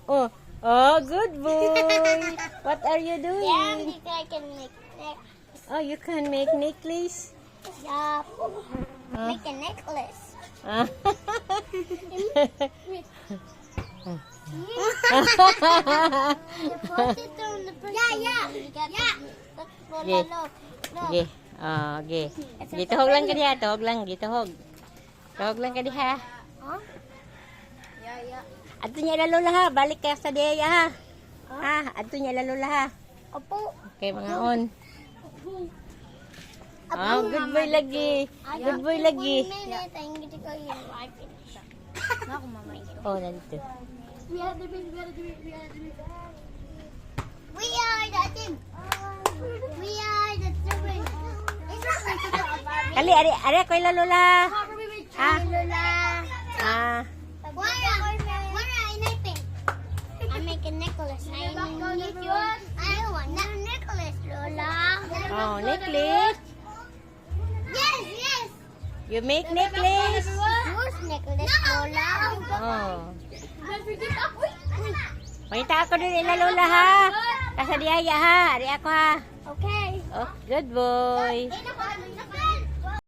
Oh, oh, good boy. What are you Yeah, doing? because I can make Oh, you can make necklace. yeah, make a necklace. Ah. Put it on the person. Yeah. Okay. Okay. Oh, okay. Gituhog lang ka diha, tuhog lang, gituhog. Tuhog lang ka diha. Huh? Yeah. Adto niya lalola ha, balik ka sa diya ha. Ha, adto niya lalola ha. Opo. Okay, mga on. Oh, good boy lagi. Good boy lagi. Minute, I'm going to go in live in the shop. Not mama. Oh, nandito. We are the team. We are the team. We are the team. Kali, ari ko lalola. Ah. Lola. Ah. Wara I naipin. I make a necklace. I need you. I want a necklace, Lola. Oh, necklace. Yes. You make necklace. Whose necklace, Lola? Oh. Manita ako din ila lola ha. Kasa diaya ha. Ari ako ha. Okay. Oh, good boy. Ay, naku,